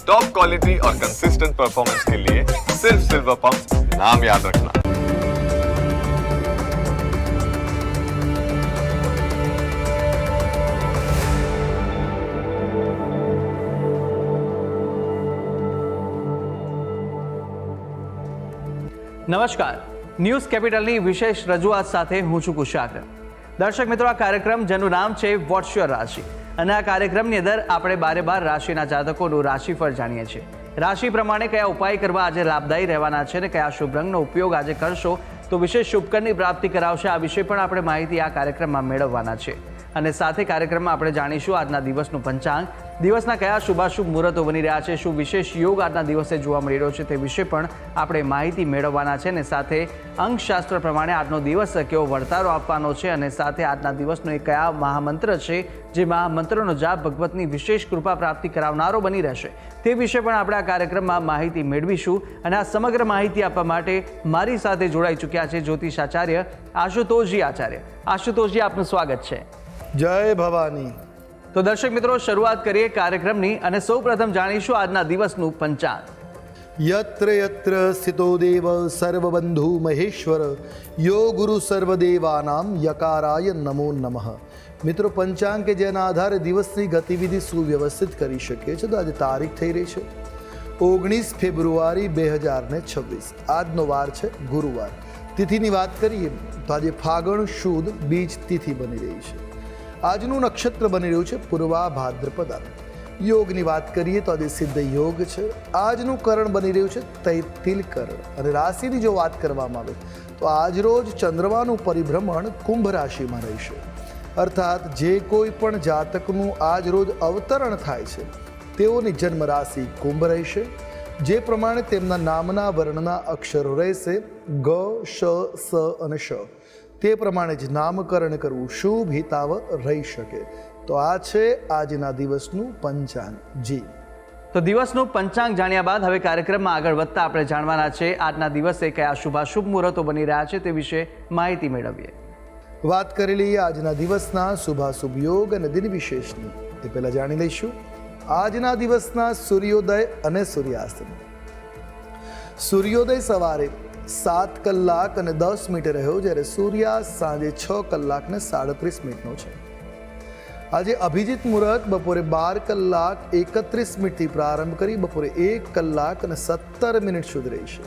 Top quality और consistent performance के लिए सिर्फ सिल्वर पंप नाम याद रखना। નમસ્કાર, ન્યૂઝ કેપિટલની વિશેષ રજૂઆત સાથે હું છું કુશાગ્ર. દર્શક મિત્રો, આ કાર્યક્રમ જેનું નામ છે વોટ્સ યોર રાશિ, અને આ કાર્યક્રમની અંદર આપણે 12 રાશિના જાતકોનું રાશિફળ જાણીએ છીએ. રાશિ પ્રમાણે કયા ઉપાય કરવા આજે લાભદાયી રહેવાના છે અને કયા શુભ રંગનો ઉપયોગ આજે કરશો તો વિશેષ શુભકરની પ્રાપ્તિ કરાવશે, આ વિશે પણ આપણે માહિતી આ કાર્યક્રમમાં મેળવવાના છે. અને સાથે કાર્યક્રમમાં આપણે જાણીશું આજના દિવસનું પંચાંગ, દિવસના કયા શુભાશુભ મુહૂર્તો બની રહ્યા છે, શું વિશેષ યોગ આજના દિવસે જોવા મળી રહ્યો છે તે વિશે પણ આપણે માહિતી મેળવવાના છે. અને સાથે અંકશાસ્ત્ર પ્રમાણે આજનો દિવસ કેવો વર્તારો આપવાનો છે, અને સાથે આજના દિવસનો એ કયા મહામંત્ર છે જે મહામંત્રનો જાપ ભગવતની વિશેષ કૃપા પ્રાપ્તિ કરાવનારો બની રહેશે તે વિશે પણ આપણે આ કાર્યક્રમમાં માહિતી મેળવીશું. અને આ સમગ્ર માહિતી આપવા માટે મારી સાથે જોડાઈ ચૂક્યા છે જ્યોતિષાચાર્ય આશુતોષજી આચાર્ય. આશુતોષજી, આપનું સ્વાગત છે. જય ભવાની. તો દર્શક મિત્રો, શરૂઆત કરીએ કાર્યક્રમની અને સૌપ્રથમ જાણીશું આજના દિવસનું પંચાંગ. યત્ર યત્ર સ્થિતો દેવ સર્વબંધુ મહેશ્વર યો ગુરુ સર્વદેવાનામ યકારાય નમો નમઃ. મિત્રો, પંચાંગ કે જેના આધારે દિવસની ગતિવિધિ સુવ્યવસ્થિત કરી શકીએ છીએ. તો આજે તારીખ થઈ રહી છે 19 ફેબ્રુઆરી 2026. આજનો વાર છે ગુરુવાર. તિથિની વાત કરીએ તો આજે ફાગણ શુદ્ધ બીજ તિથિ બની રહી છે. આજનું નક્ષત્ર બની રહ્યું છે પૂર્વા ભાદ્રપદા. યોગની વાત કરીએ તો આજે સિદ્ધ યોગ છે. આજનું કરણ બની રહ્યું છે તૈતિલ કરણ. અને રાશિની જો વાત કરવામાં આવે તો આજરોજ ચંદ્રમાનું પરિભ્રમણ કુંભ રાશિમાં રહેશે. અર્થાત જે કોઈ પણ જાતકનું આજરોજ અવતરણ થાય છે તેઓની જન્મ રાશિ કુંભ રહેશે. જે પ્રમાણે તેમના નામના વર્ણના અક્ષરો રહેશે ગ, શ, સ અને શ, તે પ્રમાણે જ નામકરણ કરવું શુભ હિતાવ રહી શકે. તો આ છે આજના દિવસનું પંચાંગ. જી, તો દિવસનું પંચાંગ જાણ્યા બાદ હવે કાર્યક્રમમાં આગળ વધતા આપણે જાણવાના છે આજના દિવસે કયા શુભાશુભ મુહૂર્તો બની રહ્યા છે તે વિશે માહિતી મેળવીએ. વાત કરી લઈએ આજના દિવસના શુભાશુભ યોગ અને દિન વિશેષની. એ પહેલાં જાણી લઈશું આજના દિવસના સૂર્યોદય અને સૂર્યાસ્ત. સૂર્યોદય સવારે 7 કલાક અને 10 મિનિટે રહ્યો, જ્યારે સૂર્યાસ્ત સાંજે 6 કલાક ને 37 મિનિટનો છે. આજે અભિજીત મુહૂર્ત બપોરે 12 કલાક 31 મિનિટથી પ્રારંભ કરી બપોરે 1 કલાક અને 17 મિનિટ સુધી રહેશે.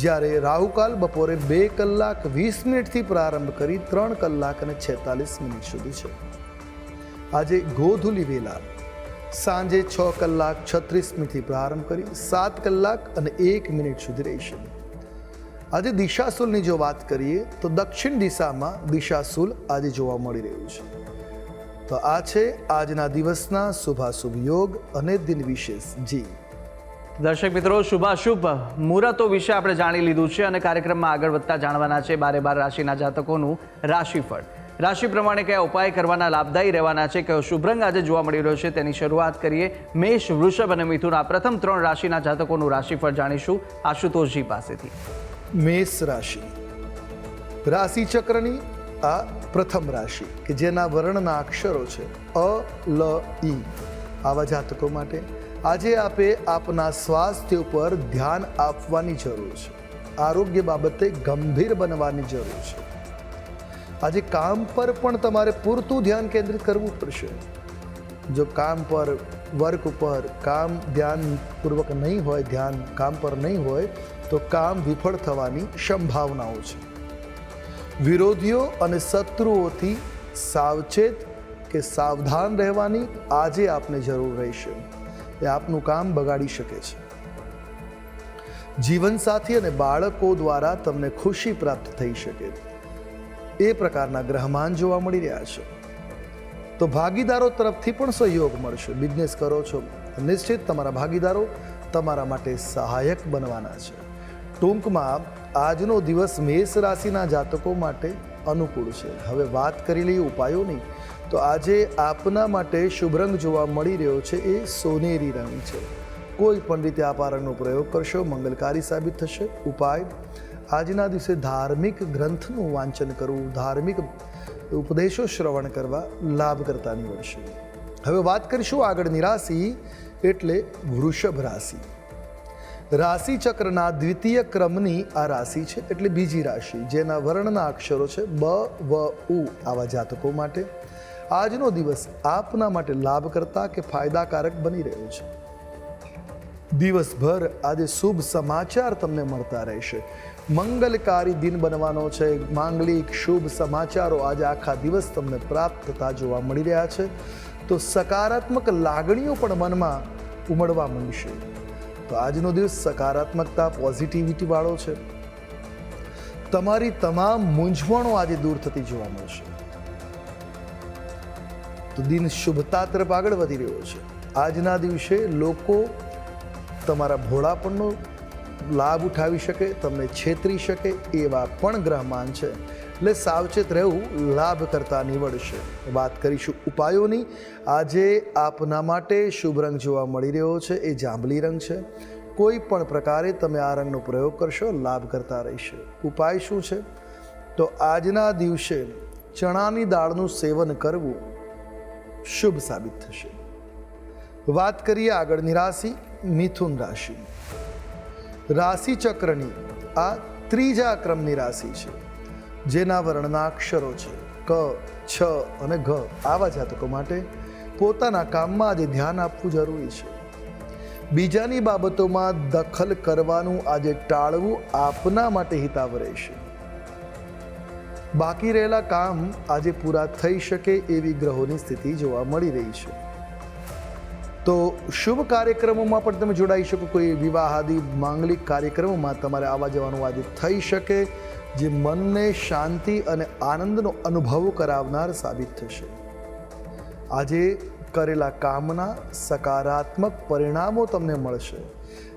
જ્યારે રાહુકાલ બપોરે 2 કલાક 20 મિનિટથી પ્રારંભ કરી 3 કલાક અને 46 મિનિટ સુધી છે. આજે ગોધુલી વેલા સાંજે 6 કલાક 36 મિનિટથી પ્રારંભ કરી 7 કલાક અને 1 મિનિટ સુધી રહેશે. આજે દિશાશુલની જો વાત કરીએ તો દક્ષિણ દિશામાં દિશાશુલ આજે જોવા મળી રહ્યું છે. તો આ છે આજના દિવસના શુભાશુભ યોગ અને દિન વિશેષ. જી દર્શક મિત્રો, શુભાશુભ મુહૂર્તો વિશે આપણે જાણી લીધું છે અને કાર્યક્રમમાં આગળ વધતા જાણવાના છે 12 રાશિના જાતકોનું રાશિફળ. રાશિ પ્રમાણે કયા ઉપાય કરવાના લાભદાયી રહેવાના છે, કયો શુભ રંગ આજે જોવા મળી રહ્યો છે તેની શરૂઆત કરીએ. મેષ, વૃષભ અને મિથુન, આ પ્રથમ 3 રાશિના જાતકોનું રાશિફળ જાણીશું આશુતોષજી પાસેથી. મેષ રાશિ. રાશિ ચક્રની આ પ્રથમ રાશિ કે જેના વર્ણના અક્ષરો છે અ, લ, ઈ. આવા જાતકો માટે આજે આપે આપના સ્વાસ્થ્ય ઉપર ધ્યાન આપવાની જરૂર છે. આરોગ્ય બાબતે ગંભીર બનવાની જરૂર છે. આજે કામ પર પણ તમારે પૂરતું ધ્યાન કેન્દ્રિત કરવું પડશે. જો કામ પર, વર્ક ઉપર કામ ધ્યાનપૂર્વક નહીં હોય, ધ્યાન કામ પર નહીં હોય તો કામ વિફળ થવાની સંભાવનાઓ છે. વિરોધીઓ અને શત્રુઓથી સાવચેત કે સાવધાન રહેવાની આજે આપને જરૂર રહેશે. એ આપનું કામ બગાડી શકે છે. જીવનસાથી અને બાળકો દ્વારા તમને ખુશી પ્રાપ્ત થઈ શકે એ પ્રકારના ગ્રહમાન જોવા મળી રહ્યા છે. તો ભાગીદારો તરફથી પણ સહયોગ મળશે. બિઝનેસ કરો છો, નિશ્ચિત તમારા ભાગીદારો તમારા માટે સહાયક બનવાના છે. ટૂંકમાં આજનો દિવસ મેષ રાશિના જાતકો માટે અનુકૂળ છે. હવે વાત કરી લઈએ ઉપાયોની. તો આજે આપના માટે શુભ રંગ જોવા મળી રહ્યો છે એ સોનેરી રંગ છે. કોઈ પણ રીતે આપ આ રંગનો પ્રયોગ કરશો મંગલકારી સાબિત થશે. ઉપાય: આજના દિવસે ધાર્મિક ગ્રંથનું વાંચન કરવું, ધાર્મિક ઉપદેશો શ્રવણ કરવા લાભકર્તા નીવડશે. હવે વાત કરીશું આગળની રાશિ એટલે વૃષભ રાશિ. રાશિ ચક્રના દ્વિતીય ક્રમની આ રાશિ છે, એટલે બીજી રાશિ, જેના વર્ણના અક્ષરો છે બ, વ, ઉ. આવા જાતકો માટે આજનો દિવસ આપના માટે લાભકર્તા કે ફાયદાકારક બની રહ્યો છે. દિવસભર આજે શુભ સમાચાર તમને મળતા રહેશે. મંગલકારી દિન બનવાનો છે. માંગલિક શુભ સમાચારો આજે આખા દિવસ તમને પ્રાપ્ત થતા જોવા મળી રહ્યા છે. તો સકારાત્મક લાગણીઓ પણ મનમાં ઉમળવા માંડશે. તો આજનો દિવસ સકારાત્મકતા, પોઝિટિવિટી વાળો છે. તમારી તમામ મૂંઝવણો આજે દૂર થતી જોવા મળશે. તો દિન શુભતા તરફ આગળ વધી રહ્યો છે. આજના દિવસે લોકો તમારા ભોળાપણનો લાભ ઉઠાવી શકે, તમને છેતરી શકે એવા પણ ગ્રહમાન છે. એટલે સાવચેત રહેવું લાભ કરતા નીવડશે. વાત કરીશું ઉપાયોની. આજે આપના માટે શુભ રંગ જોવા મળી રહ્યો છે એ જાંબલી રંગ છે. કોઈ પણ પ્રકારે તમે આ રંગનો પ્રયોગ કરશો લાભ કરતા રહેશે. ઉપાય શું છે? તો આજના દિવસે ચણાની દાળનું સેવન કરવું શુભ સાબિત થશે. વાત કરીએ આગળની રાશિ, મિથુન રાશિ. રાશિ ચક્રની આ ત્રીજા ક્રમની રાશિ છે, જેના વર્ણના અક્ષરો છે ક, છ અને ઘ. આવા જાતકો માટે પોતાના કામમાં આજે ધ્યાન આપવું જરૂરી છે. બીજાની બાબતોમાં દખલ કરવાનું આજે ટાળવું આપના માટે હિતાવ રહેશે. બાકી રહેલા કામ આજે પૂરા થઈ શકે એવી ગ્રહોની સ્થિતિ જોવા મળી રહી છે. તો શુભ કાર્યક્રમોમાં પણ તમે જોડાઈ શકો. કોઈ વિવાહ આદિ માંગલિક કાર્યક્રમોમાં તમારે આવવા જવાનું આજે થઈ શકે, જે મનને શાંતિ અને આનંદનો અનુભવ કરાવનાર સાબિત થશે. આજે કરેલા કામના સકારાત્મક પરિણામો તમને મળશે,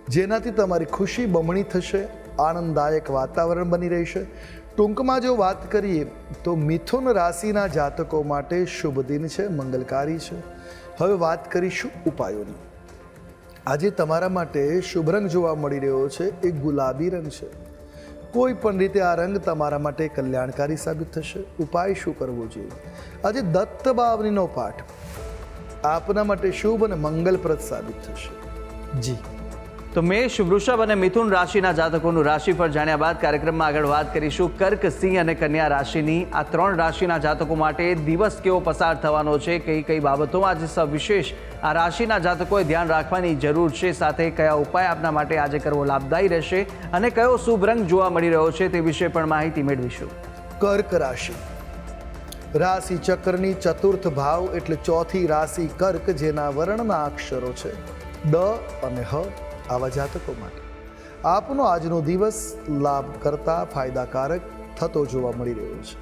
જેનાથી તમારી ખુશી બમણી થશે. આનંદદાયક વાતાવરણ બની રહેશે. ટૂંકમાં જો વાત કરીએ તો મિથુન રાશિના જાતકો માટે શુભ દિન છે, મંગલકારી છે. હવે વાત કરીશું ઉપાયોની. આજે તમારા માટે શુભ રંગ જોવા મળી રહ્યો છે એ ગુલાબી રંગ છે. કોઈ પણ રીતે આ રંગ તમારા માટે કલ્યાણકારી સાબિત થશે. ઉપાય શું કરવો જોઈએ? આજે દત્ત બાવનીનો પાઠ આપના માટે શુભ અને મંગલપ્રદ સાબિત થશે. જી. તો મેષ, વૃષભ અને મિથુન રાશિના જાતકોનું રાશિફળ જાણ્યા બાદ કાર્યક્રમમાં આગળ વાત કરીશું કર્ક, સિંહ અને કન્યા રાશિની. આ ત્રણ રાશિના જાતકો માટે દિવસ કેવો પસાર થવાનો છે, કઈ કઈ બાબતોમાં આજે સવિશેષ આ રાશિના જાતકોએ ધ્યાન રાખવાની જરૂર છે, સાથે કયા ઉપાય આપના માટે આજે કરવો લાભદાયી રહેશે અને કયો શુભ રંગ જોવા મળી રહ્યો છે તે વિશે પણ માહિતી મેળવીશું. કર્ક રાશિ. રાશિ ચક્રની ચતુર્થ ભાવ એટલે ચોથી રાશિ કર્ક, જેના વર્ણના અક્ષરો છે ડ અને હ. આવા જાતકો માટે આપનો આજનો દિવસ લાભ કરતા ફાયદાકારક થતો જોવા મળી રહ્યો છે.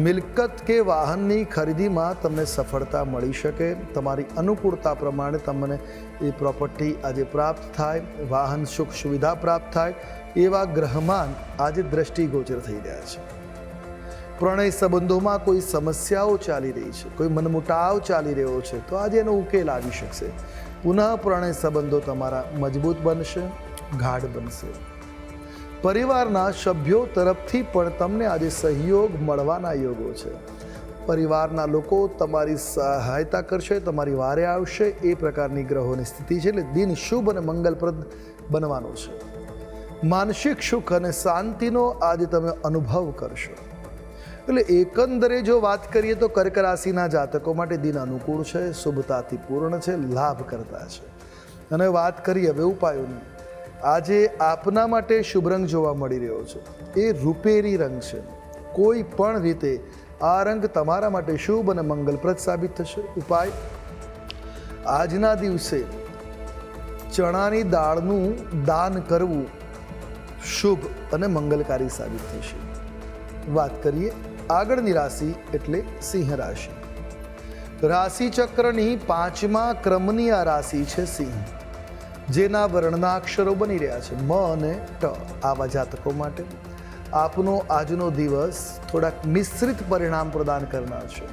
મિલકત કે વાહનની ખરીદીમાં તમને સફળતા મળી શકે. તમારી અનુકૂળતા પ્રમાણે તમને એ પ્રોપર્ટી આજે પ્રાપ્ત થાય, વાહન સુખ સુવિધા પ્રાપ્ત થાય એવા ગ્રહમાન આજે દ્રષ્ટિગોચર થઈ રહ્યા છે. પ્રણય સંબંધોમાં કોઈ સમસ્યાઓ ચાલી રહી છે, કોઈ મનમુટાવ ચાલી રહ્યો છે, તો આજે એનો ઉકેલ આવી શકશે. પુનઃ પ્રણય સંબંધો તમારા મજબૂત બનશે, ગાઢ બનશે. પરિવારના સભ્યો તરફથી પણ તમને આજે સહયોગ મળવાના યોગો છે. પરિવારના લોકો તમારી સહાયતા કરશે, તમારી વારે આવશે એ પ્રકારની ગ્રહોની સ્થિતિ છે. એટલે દિન શુભ અને મંગલપ્રદ બનવાનું છે. માનસિક સુખ અને શાંતિનો આજે તમે અનુભવ કરશો. એટલે એકંદરે જો વાત કરીએ તો કર્ક રાશિના જાતકો માટે દિન અનુકૂળ છે, શુભતાથી પૂર્ણ છે, લાભ કરતા છે. અને વાત કરીએ હવે ઉપાયોની. આજે આપના માટે શુભ રંગ જોવા મળી રહ્યો છે એ રૂપેરી રંગ છે. કોઈ પણ રીતે આ રંગ તમારા માટે શુભ અને મંગલપ્રદ સાબિત થશે. ઉપાય: આજના દિવસે ચણાની દાળનું દાન કરવું શુભ અને મંગલકારી સાબિત થશે. વાત કરીએ આગળની રાશિ એટલે સિંહ રાશિ. રાશિ ચક્રની પાંચમા ક્રમની આ રાશિ છે સિંહ, જેના વર્ણના અક્ષરો બની રહ્યા છે મ અને ટ. આવા જાતકો માટે આપનો આજનો દિવસ થોડાક મિશ્રિત પરિણામ પ્રદાન કરનાર છે.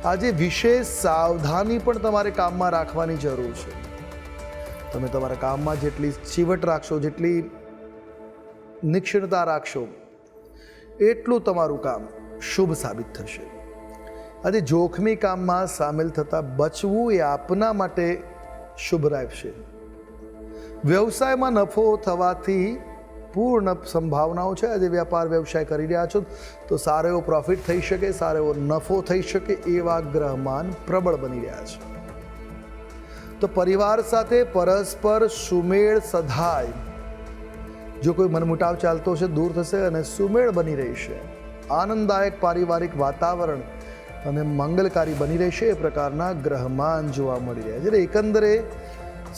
આજે વિશેષ સાવધાની પણ તમારે કામમાં રાખવાની જરૂર છે. તમે તમારા કામમાં જેટલી ચીવટ રાખશો, જેટલી નિક્ષણતા રાખશો, એટલું તમારું કામ શુભ સાબિત થશે. આજે જોખમી કામમાં સામેલ થતાં બચવું એ આપના માટે શુભ રહેશે. વ્યવસાયમાં નફો થવાથી પૂર્ણ સંભાવનાઓ છે. આજે વ્યાપાર વ્યવસાય કરી રહ્યા છો તો સારો એવો પ્રોફિટ થઈ શકે, સારો એવો નફો થઈ શકે એવા ગ્રહમાન પ્રબળ બની રહ્યા છે. તો પરિવાર સાથે પરસ્પર સુમેળ સધાય. જો કોઈ મનમુટાવ ચાલતો છે દૂર થશે અને સુમેળ બની રહેશે. આનંદદાયક પારિવારિક વાતાવરણ અને મંગલકારી બની રહેશે એ પ્રકારના ગ્રહમાન જોવા મળી રહ્યા છે. એટલે એકંદરે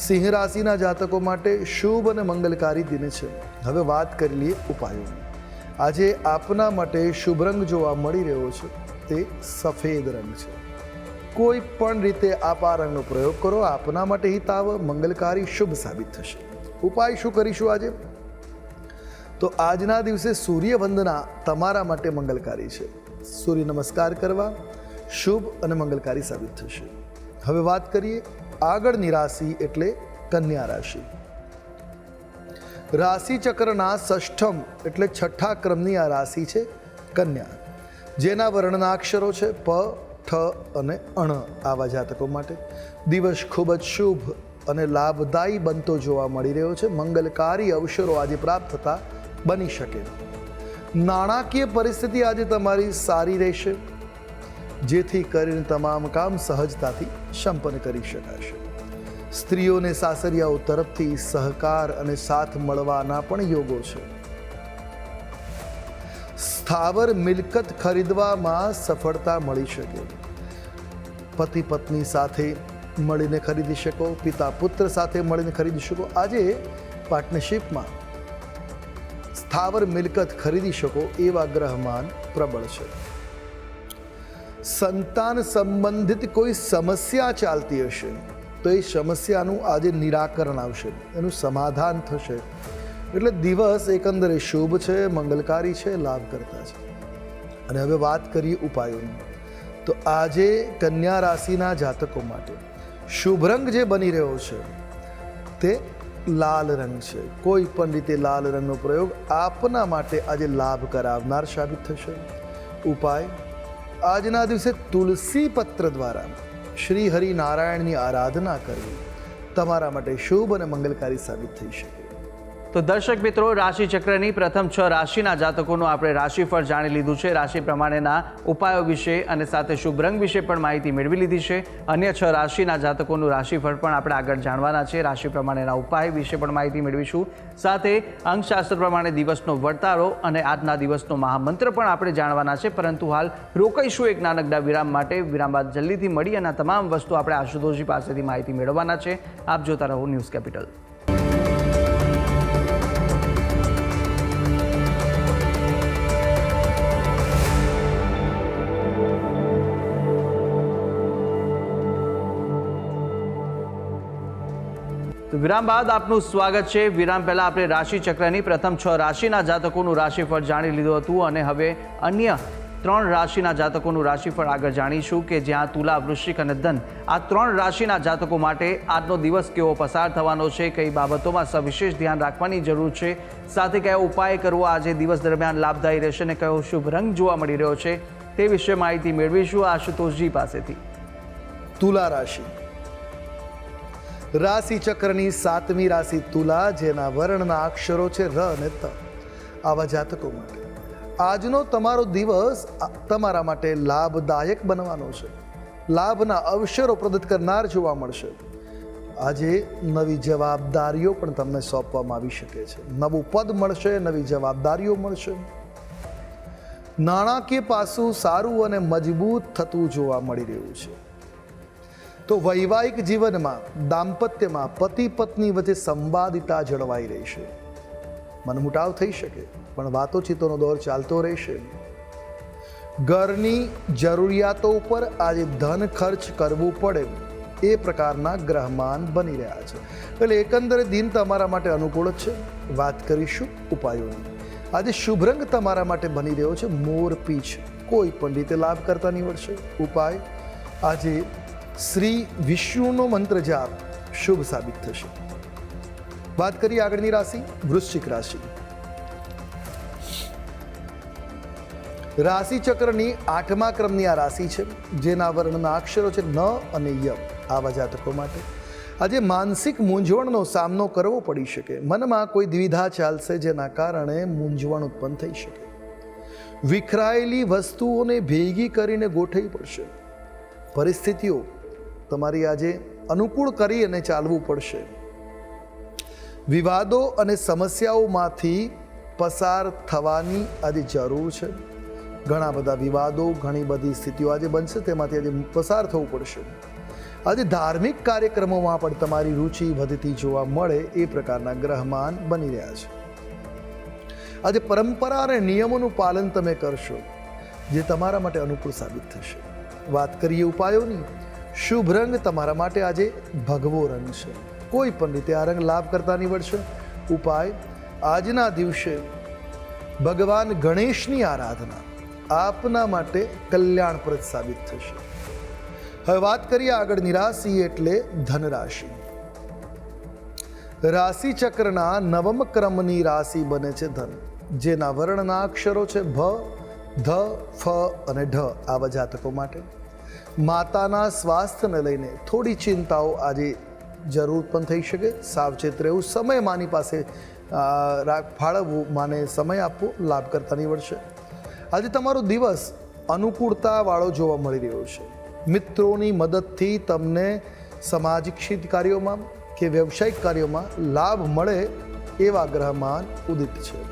સિંહ રાશિના જાતકો માટે શુભ અને મંગલકારી દિન છે. હવે વાત કરી લઈએ ઉપાયોની. આજે આપના માટે શુભ રંગ જોવા મળી રહ્યો છે તે સફેદ રંગ છે. કોઈ પણ રીતે આપ આ રંગનો પ્રયોગ કરો, આપના માટે હિતાવ, મંગલકારી, શુભ સાબિત થશે. ઉપાય શું કરીશું આજે? તો આજના દિવસે સૂર્ય વંદના તમારા માટે મંગલકારી છે. સૂર્ય નમસ્કાર કરવા શુભ અને મંગલકારી સાબિત થશે. હવે વાત કરીએ આગળની રાશિ એટલે કન્યા રાશિ. રાશિ ચક્રના ષષ્ઠમ એટલે છઠ્ઠા ક્રમની આ રાશિ છે કન્યા, જેના વર્ણના અક્ષરો છે પ, ઠ અને અણ. આવા જાતકો માટે દિવસ ખૂબ જ શુભ અને લાભદાયી બનતો જોવા મળી રહ્યો છે. મંગલકારી અવસરો આજે પ્રાપ્ત થતા બની શકે. નાણાકીય પરિસ્થિતિ આજે તમારી સારી રહેશે, જેથી કરીને તમામ કામ સહજતાથી સંપન્ન કરી શકાશે. સ્ત્રીઓને સાસરિયાઓ તરફથી સહકાર અને સાથ મળવાના પણ યોગો છે. સ્થાવર મિલકત ખરીદવામાં સફળતા મળી શકે. પતિ પત્ની સાથે મળીને ખરીદી શકો, પિતા પુત્ર સાથે મળીને ખરીદી શકો. આજે પાર્ટનરશિપમાં સ્થાવર મિલકત ખરીદી શકો એવા ગ્રહમાન પ્રબળ છે. સંતાન સંબંધિત કોઈ સમસ્યા ચાલતી હશે તો એ સમસ્યાનું આજે નિરાકરણ આવશે, એનું સમાધાન થશે. એટલે દિવસ એકંદરે શુભ છે, મંગલકારી છે, લાભકર્તા છે. અને હવે વાત કરીએ ઉપાયોની. તો આજે કન્યા રાશિના જાતકો માટે શુભ રંગ જે બની રહ્યો છે તે લાલ રંગ છે. કોઈ પણ રીતે લાલ રંગનો પ્રયોગ આપના માટે આજે લાભ કરાવનાર સાબિત થશે. ઉપાય આજના દિવસે તુલસી પત્ર દ્વારા શ્રી હરિનારાયણની આરાધના કરવી તમારા માટે શુભ અને મંગલકારી સાબિત થઈ શકે. તો દર્શક મિત્રો, રાશિ ચક્રની પ્રથમ 6 રાશિના જાતકોનું આપણે રાશિફળ જાણી લીધું છે. રાશિ પ્રમાણેના ઉપાયો વિશે અને સાથે શુભ રંગ વિશે પણ માહિતી મેળવી લીધી છે. અન્ય 6 રાશિના જાતકોનું રાશિફળ પણ આપણે આગળ જાણવાના છે. રાશિ પ્રમાણેના ઉપાય વિશે પણ માહિતી મેળવીશું. સાથે અંકશાસ્ત્ર પ્રમાણે દિવસનો વર્તારો અને આજના દિવસનો મહામંત્ર પણ આપણે જાણવાના છે. પરંતુ હાલ રોકાઈશું એક નાનકડા વિરામ માટે. વિરામ બાદ જલ્દીથી મળી અને તમામ વસ્તુ આપણે આશુતોષજી પાસેથી માહિતી મેળવવાના છે. આપ જોતા રહો ન્યૂઝ કેપિટલ. તો વિરામ બાદ આપનું સ્વાગત છે. વિરામ પહેલા આપણે રાશિ ચક્રની પ્રથમ 6 રાશિના જાતકોનું રાશિફળ જાણી લીધું હતું અને હવે અન્ય 3 રાશિના જાતકોનું રાશિફળ આગળ જાણીશું કે જ્યાં તુલા, વૃશ્ચિક અને ધન આ 3 રાશિના જાતકો માટે આજનો દિવસ કેવો પસાર થવાનો છે, કઈ બાબતોમાં સવિશેષ ધ્યાન રાખવાની જરૂર છે, સાથે કયો ઉપાય કરવો આજે દિવસ દરમિયાન લાભદાયી રહેશે અને કયો શુભ રંગ જોવા મળી રહ્યો છે તે વિશે માહિતી મેળવીશું આશુતોષજી પાસેથી. તુલા રાશિ રાશિ ચક્રની 7મી રાશિ તુલા, જેના વર્ણના અક્ષરો છે ર અને ત. આવા જાતકો માટે આજનો તમારો દિવસ તમારા માટે લાભદાયક બનવાનો છે. લાભના અવસરો પ્રદત્ત કરનાર જોવા મળશે. આજે નવી જવાબદારીઓ પણ તમને સોંપવામાં આવી શકે છે. નવું પદ મળશે, નવી જવાબદારીઓ મળશે. નાણાકીય પાસું સારું અને મજબૂત થતું જોવા મળી રહ્યું છે. તો વૈવાહિક જીવનમાં, દાંપત્યમાં પતિ પત્ની વચ્ચે સંવાદિતા જળવાઈ રહેશે. મનમુટાવ થઈ શકે પણ વાતોચીતોનો દોર ચાલતો રહેશે. ઘરની જરૂરિયાતો ઉપર આજે ધન ખર્ચ કરવું પડે એ પ્રકારના ગ્રહમાન બની રહ્યા છે. એટલે એકંદરે દિન તમારા માટે અનુકૂળ જ છે. વાત કરીશું ઉપાયોની. આજે શુભ રંગ તમારા માટે બની રહ્યો છે મોર પીંછ. કોઈ પણ રીતે લાભ કરતા નીવડશે. ઉપાય આજે શ્રી વિષ્ણુનો મંત્ર જાપ શુભ સાબિત થશે. વાત કરીએ આગળની રાશિ વૃશ્ચિક રાશિ. રાશિ ચક્રની 8મા ક્રમની આ રાશિ છે, જેના વર્ણના અક્ષરો છે ન અને ય. આવા જાતકો માટે આજે માનસિક મૂંઝવણનો સામનો કરવો પડી શકે. મનમાં કોઈ દ્વિધા ચાલશે, જેના કારણે મૂંઝવણ ઉત્પન્ન થઈ શકે. વિખરાયેલી વસ્તુઓને ભેગી કરીને ગોઠવવી પડશે. પરિસ્થિતિઓ તમારી આજે અનુકૂળ કરી અને ચાલવું પડશે. વિવાદો અને સમસ્યાઓમાંથી પસાર થવાની આજે જરૂર છે. ઘણા બધા વિવાદો, ઘણી બધી સ્થિતિઓ આજે બનશે, તેમાંથી આજે પસાર થવું પડશે. આજે ધાર્મિક કાર્યક્રમોમાં પણ તમારી રુચિ વધતી જોવા મળે એ પ્રકારના ગ્રહમાન બની રહ્યા છે. આજે પરંપરા અને નિયમોનું પાલન તમે કરશો, જે તમારા માટે અનુકૂળ સાબિત થશે. વાત કરીએ ઉપાયોની. શુભ રંગ તમારા માટે આજે ભગવો રંગ છે. કોઈ પણ રીતે આ રંગ લાભ કરતા નીવડશે. ઉપાય: આજના દિવસે ભગવાન ગણેશની આરાધના આપના માટે કલ્યાણપ્રદ સાબિત થશે. હવે વાત કરીએ આગળની રાશિ એટલે ધનરાશિ. રાશિ ચક્રના 9મ ક્રમની રાશિ બને છે ધન, જેના વર્ણના અક્ષરો છે ભ, ધ, ફ અને ઢ. આવા જાતકો માટે માતાના સ્વાસ્થ્યને લઈને થોડી ચિંતાઓ આજે જરૂર પણ થઈ શકે. સાવચેત રહેવું, સમય માની પાસે ફાળવવું, માને સમય આપવો લાભ કરતા નીવડશે. આજે તમારો દિવસ અનુકૂળતાવાળો જોવા મળી રહ્યો છે. મિત્રોની મદદથી તમને સામાજિક હિત કાર્યોમાં કે વ્યવસાયિક કાર્યોમાં લાભ મળે એવા ગ્રહમાન ઉદિત છે.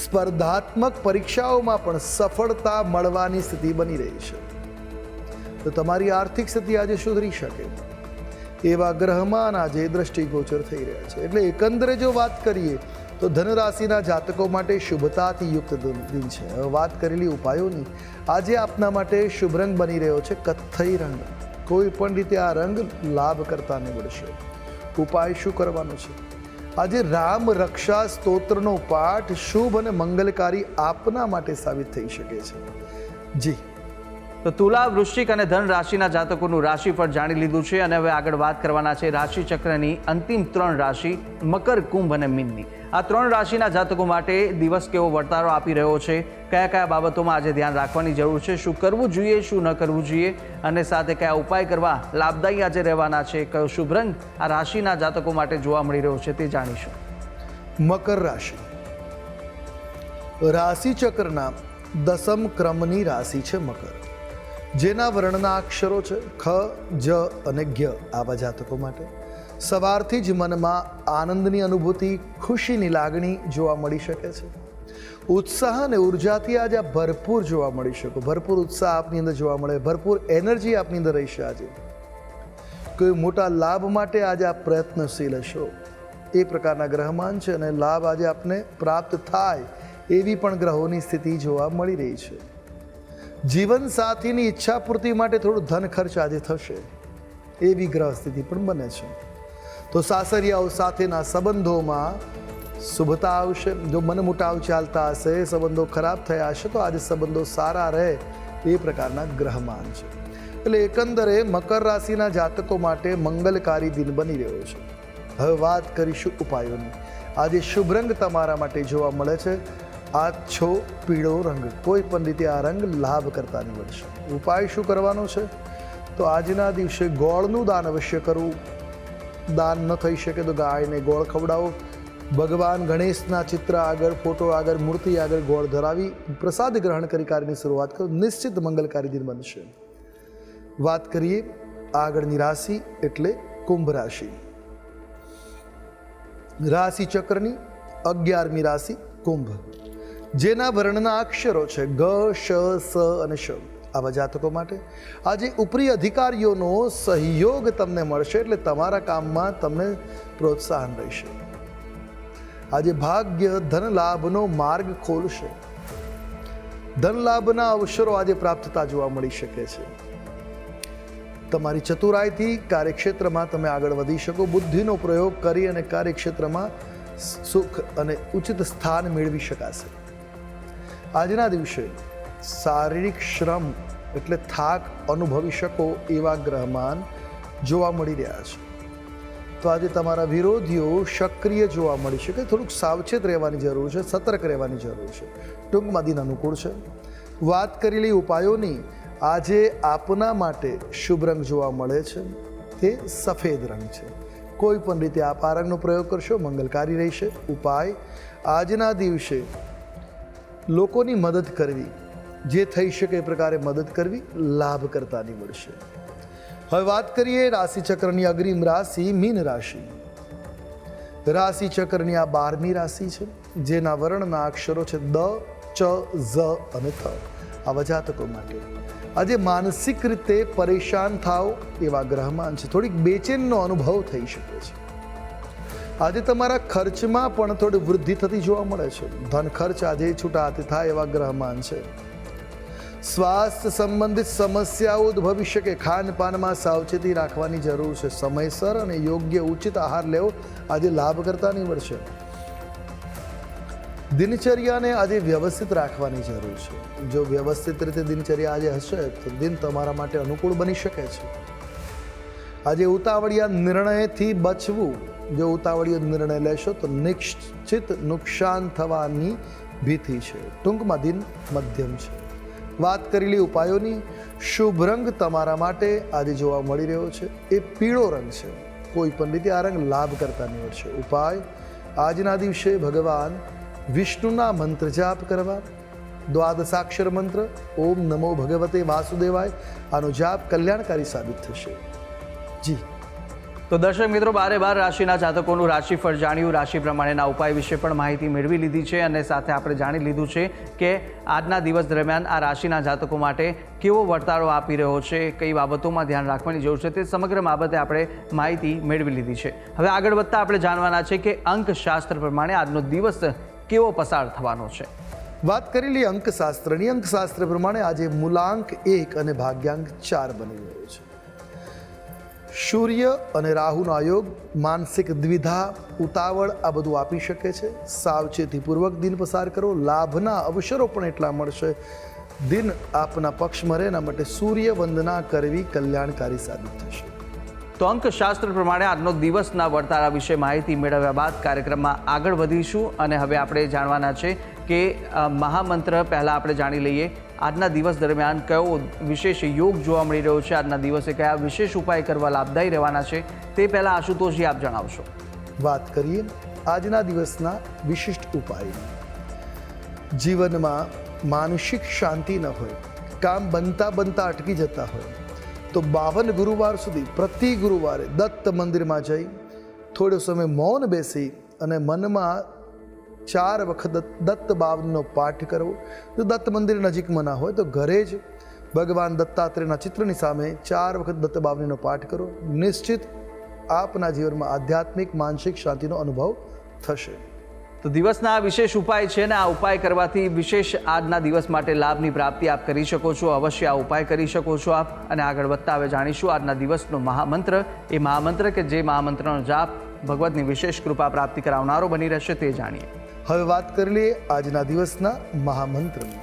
સ્પર્ધાત્મક પરીક્ષાઓમાં પણ સફળતા મળવાની સ્થિતિ બની રહી છે. તો તમારી આર્થિક સ્થિતિ આજે સુધરી શકે એવા ગ્રહમાન આજે દ્રષ્ટિગોચર થઈ રહ્યા છે. એટલે એકંદરે જો વાત કરીએ તો ધનરાશિના જાતકો માટે શુભતાથી યુક્ત દિન છે. હવે વાત કરેલી ઉપાયોની. આજે આપના માટે શુભ રંગ બની રહ્યો છે કથ્થઈ રંગ. કોઈ પણ રીતે આ રંગ લાભ કરતા નીવડશે. ઉપાય શું કરવાનો છે? આજે રામ રક્ષા સ્તોત્રનો પાઠ શુભ અને મંગલકારી આપના માટે સાબિત થઈ શકે છે. જી, તો તુલા, વૃશ્ચિક અને ધન રાશિના જાતકોનું રાશિફળ જાણી લીધું છે અને હવે આગળ વાત કરવાના છે રાશિ ચક્રની અંતિમ 3 રાશિ મકર, કુંભ અને મીનની. આ 3 રાશિના જાતકો માટે દિવસ કેવો વર્તારો આપી રહ્યો છે, કયા કયા બાબતોમાં આજે ધ્યાન રાખવાની જરૂર છે, શું કરવું જોઈએ, શું ન કરવું જોઈએ, અને સાથે કયા ઉપાય કરવા લાભદાયી આજે રહેવાના છે, કયો શુભ રંગ આ રાશિના જાતકો માટે જોવા મળી રહ્યો છે, તે જાણીશું. મકર રાશિ રાશિ ચક્રના 10મ ક્રમની રાશિ છે મકર, જેના વર્ણના અક્ષરો છે ખ, જ અને જ્ઞ. આવા જાતકો માટે સવારથી જ મનમાં આનંદની અનુભૂતિ, ખુશીની લાગણી જોવા મળી શકે છે. ઉત્સાહ અને ઉર્જાથી આજે આ ભરપૂર જોવા મળી શકે. ભરપૂર ઉત્સાહ આપની અંદર જોવા મળે, ભરપૂર એનર્જી આપની અંદર રહેશે. આજે કોઈ મોટા લાભ માટે આજે આપ પ્રયત્નશીલ હશો એ પ્રકારના ગ્રહમાન છે અને લાભ આજે આપને પ્રાપ્ત થાય એવી પણ ગ્રહોની સ્થિતિ જોવા મળી રહી છે. જીવન સાથીની ઈચ્છા પૂર્તિ માટે થોડું ધન ખર્ચ આજે થશે એવી ગ્રહ સ્થિતિ પણ બને છે. તો સાસરિયાઓ સાથેના સંબંધોમાં શુભતા આવશે. જો મનમુટાવ ચાલતા હશે, સંબંધો ખરાબ થયા હશે, તો આજે સંબંધો સારા રહે એ પ્રકારના ગ્રહમાન છે. એટલે એકંદરે મકર રાશિના જાતકો માટે મંગલકારી દિન બની રહ્યો છે. હવે વાત કરીશું ઉપાયોની. આજે શુભ રંગ તમારા માટે જોવા મળે છે આછો પીળો રંગ. કોઈ પણ રીતે આ રંગ લાભ કરતા નીવડશે. ઉપાય શું કરવાનો છે? તો આજના દિવસે ગોળનું દાન અવશ્ય કરવું. દાન ન થઈ શકે તો ગાયને ગોળ ખવડાવો. ભગવાન ગણેશના ચિત્ર આગળ, ફોટો આગળ, મૂર્તિ આગળ ગોળ ધરાવી પ્રસાદ ગ્રહણ કરી કાર્યની શરૂઆત કરો. નિશ્ચિત મંગલકારી દિન બનશે. વાત કરીએ આગળની રાશિ એટલે કુંભ રાશિ. રાશિ ચક્રની 11મી રાશિ કુંભ, જેના વર્ણના અક્ષરો છે ગ, શ, સ અને શ. આવા જાતકો માટે આજે ઉપરી અધિકારીઓનો સહયોગ તમને મળશે, એટલે તમારા કામમાં તમને પ્રોત્સાહન રહેશે. આજે ભાગ્ય ધન લાભનો માર્ગ ખોલશે. ધન લાભના અવસરો આજે પ્રાપ્તતા જોવા મળી શકે છે. તમારી ચતુરાઈથી કાર્યક્ષેત્રમાં તમે આગળ વધી શકો. બુદ્ધિનો પ્રયોગ કરી અને કાર્યક્ષેત્રમાં સુખ અને ઉચિત સ્થાન મેળવી શકાશે. આજના દિવસે શારીરિક શ્રમ એટલે થાક અનુભવી શકો એવા ગ્રહમાન જોવા મળી રહ્યા છે. તો આજે તમારા વિરોધીઓ સક્રિય જોવા મળી શકે, થોડુંક સાવચેત રહેવાની જરૂર છે, સતર્ક રહેવાની જરૂર છે. ટૂંકમાં દિન અનુકૂળ છે. વાત કરેલી ઉપાયોની આજે આપના માટે શુભ રંગ જોવા મળે છે, તે સફેદ રંગ છે. કોઈ પણ રીતે આપ આ રંગનો પ્રયોગ કરશો મંગલકારી રહેશે. ઉપાય: આજના દિવસે લોકોની મદદ કરવી, જે થઈ શકે એ પ્રકારે મદદ કરવી લાભકર્તા નીવડશે. હવે વાત કરીએ રાશિચક્રની અગ્રિમ રાશિ મીન રાશિ. રાશિચક્રની આ 12મી રાશિ છે, જેના વર્ણના અક્ષરો છે દ, ચ, ઝ અને થ. આવા જાતકો માટે આજે માનસિક રીતે પરેશાન થાવ એવા ગ્રહમાન છે. થોડીક બેચેનનો અનુભવ થઈ શકે છે. આજે તમારા ખર્ચમાં પણ થોડી વૃદ્ધિ થતી જોવા મળે છે. ધન ખર્ચ આજે છૂટા હાથે થાય એવા ગ્રહમાન છે. સ્વાસ્થ્ય સંબંધિત સમસ્યાઓ ઉદ્ભવી શકે. ખાનપાનમાં સાવચેતી રાખવાની જરૂર છે. સમયસર અને યોગ્ય ઉચિત આહાર લેવો આજે લાભકર્તા નીવડશે. દિનચર્યાને આજે વ્યવસ્થિત રાખવાની જરૂર છે. જો વ્યવસ્થિત રીતે દિનચર્યા આજે હશે તો દિન તમારા માટે અનુકૂળ બની શકે છે. આજે ઉતાવળિયા નિર્ણયથી બચવું. જો ઉતાવળિયો નિર્ણય લેશો તો નિશ્ચિત નુકસાન થવાની ભીતિ છે. ટૂંકમાં દિન મધ્યમ છે. વાત કરેલી ઉપાયોની શુભ રંગ તમારા માટે આજે જોવા મળી રહ્યો છે, એ પીળો રંગ છે. કોઈ પણ રીતે આ રંગ લાભ કરતા નીવડશે. ઉપાય: આજના દિવસે ભગવાન વિષ્ણુના મંત્ર જાપ કરવા. દ્વાદશાક્ષર મંત્ર ઓમ નમો ભગવતે વાસુદેવાય, આનો જાપ કલ્યાણકારી સાબિત થશે. જી તો દર્શક મિત્રો, 12 રાશિના જાતકોનું રાશિફળ જાણ્યું. રાશિ પ્રમાણેના ઉપાય વિશે પણ માહિતી મેળવી લીધી છે અને સાથે આપણે જાણી લીધું છે કે આજના દિવસ દરમિયાન આ રાશિના જાતકો માટે કેવો વર્તારો આપી રહ્યો છે, કઈ બાબતોમાં ધ્યાન રાખવાની જરૂર છે, તે સમગ્ર બાબતે આપણે માહિતી મેળવી લીધી છે. હવે આગળ વધતા આપણે જાણવાના છે કે અંકશાસ્ત્ર પ્રમાણે આજનો દિવસ કેવો પસાર થવાનો છે. વાત કરેલી અંકશાસ્ત્રની, અંકશાસ્ત્ર પ્રમાણે આજે મૂલાંક 1 અને ભાગ્યાંક 4 બની રહ્યો છે. સૂર્ય અને રાહુનો આયોગ માનસિક દ્વિધા, ઉતાવળ આ બધું આપી શકે છે. સાવચેતીપૂર્વક દિન પસાર કરો. લાભના અવસરો પણ એટલા મળશે. દિન આપના પક્ષમાં રહે, એના માટે સૂર્ય વંદના કરવી કલ્યાણકારી સાબિત થશે. તો અંકશાસ્ત્ર પ્રમાણે આજનો દિવસના વર્તારા વિશે માહિતી મેળવ્યા બાદ કાર્યક્રમમાં આગળ વધીશું અને હવે આપણે જાણવાના છે કે મહામંત્ર પહેલાં આપણે જાણી લઈએ. આજના દિવસ દરમિયાન કયો વિશેષ યોગ જોવા મળી રહ્યો છે, આજના દિવસે કયા વિશેષ ઉપાય કરવા લાભદાયી રહેવાના છે, તે પહેલાં આશુતોષજી આપ જણાવશો. વાત કરીએ આજના દિવસના વિશિષ્ટ ઉપાય. જીવનમાં માનસિક શાંતિ ન હોય, કામ બનતા અટકી જતા હોય તો 52 ગુરુવાર સુધી પ્રતિ ગુરુવારે દત્ત મંદિરમાં જઈ થોડો સમય મૌન બેસી અને મનમાં 4 વખત દત્ત બાવનનો પાઠ કરવો. જો દત્ત મંદિર નજીકમાં ના હોય તો ઘરે જ ભગવાન દત્તાત્રેયના ચિત્રની સામે 4 વખત દત્ત બાવનીનો પાઠ કરો. નિશ્ચિત આપના જીવનમાં આધ્યાત્મિક માનસિક શાંતિનો અનુભવ થશે. તો દિવસના આ વિશેષ ઉપાય છે ને આ ઉપાય કરવાથી વિશેષ આજના દિવસ માટે લાભની પ્રાપ્તિ આપ કરી શકો છો. અવશ્ય આ ઉપાય કરી શકો છો આપ. અને આગળ વધતા હવે જાણીશું આજના દિવસનો મહામંત્ર. એ મહામંત્ર કે જે મહામંત્રનો જાપ ભગવતની વિશેષ કૃપા પ્રાપ્તિ કરાવનારો બની રહેશે તે જાણીએ. હવે વાત કરી લઈએ આજના દિવસના મહામંત્રની,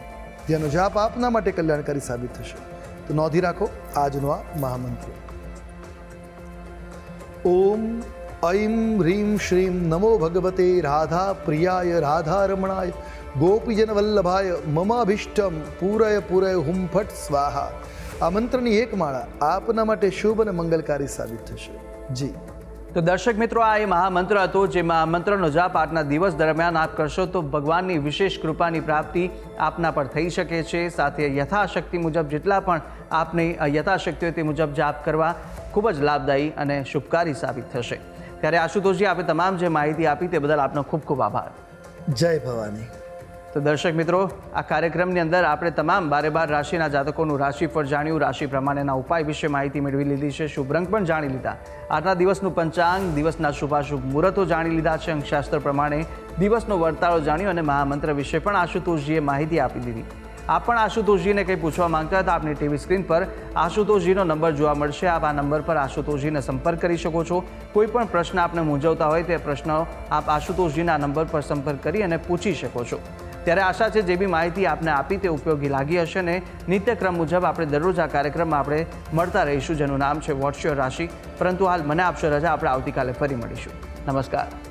જેનો જાપ આપના માટે કલ્યાણકારી સાબિત થશે. તો નોંધી રાખો આજનો આ મહામંત્ર: ઓમ ઐં હ્રીં શ્રીં નમો ભગવતે રાધા પ્રિયાય રાધા રમણાય ગોપીજન વલ્લભાય મમાભિષ્ટમ પૂરય પૂરય હુમ ફટ સ્વાહા. આ મંત્રની એક માળા આપના માટે શુભ અને મંગલકારી સાબિત થશે. જી તો દર્શક મિત્રો, આ એ મહામંત્ર હતો જે મહામંત્રનો જાપ આજના દિવસ દરમિયાન આપ કરશો તો ભગવાનની વિશેષ કૃપાની પ્રાપ્તિ આપના પર થઈ શકે છે. સાથે યથાશક્તિ મુજબ જેટલા પણ આપની યથાશક્તિ હોય તે મુજબ જાપ કરવા ખૂબ જ લાભદાયી અને શુભકારી સાબિત થશે. ત્યારે આશુતોષજી, આપે તમામ જે માહિતી આપી તે બદલ આપનો ખૂબ ખૂબ આભાર. જય ભવાની. તો દર્શક મિત્રો, આ કાર્યક્રમની અંદર આપણે તમામ 12 રાશિના જાતકોનું રાશિફળ જાણ્યું. રાશિ પ્રમાણેના ઉપાય વિશે માહિતી મેળવી લીધી છે. શુભ રંગ પણ જાણી લીધા. આજના દિવસનું પંચાંગ, દિવસના શુભાશુભ મુહૂર્તો જાણી લીધા છે. અંકશાસ્ત્ર પ્રમાણે દિવસનો વર્તારો જાણ્યો અને મહામંત્ર વિશે પણ આશુતોષજીએ માહિતી આપી દીધી. આપ પણ આશુતોષજીને કંઈ પૂછવા માંગતા હતા, આપની ટીવી સ્ક્રીન પર આશુતોષજીનો નંબર જોવા મળશે. આપ આ નંબર પર આશુતોષજીને સંપર્ક કરી શકો છો. કોઈ પણ પ્રશ્ન આપને મૂંઝવતા હોય તે પ્રશ્નો આપ આશુતોષજીના નંબર પર સંપર્ક કરી અને પૂછી શકો છો. ત્યારે આશા છે જે બી માહિતી આપને આપી તે ઉપયોગી લાગી હશે ને નિત્યક્રમ મુજબ આપણે દરરોજ આ કાર્યક્રમમાં આપણે મળતા રહીશું જેનું નામ છે વોટ્સ યોર રાશિ. પરંતુ હાલ મને આપશો રજા. આપણે આવતીકાલે ફરી મળીશું. નમસ્કાર.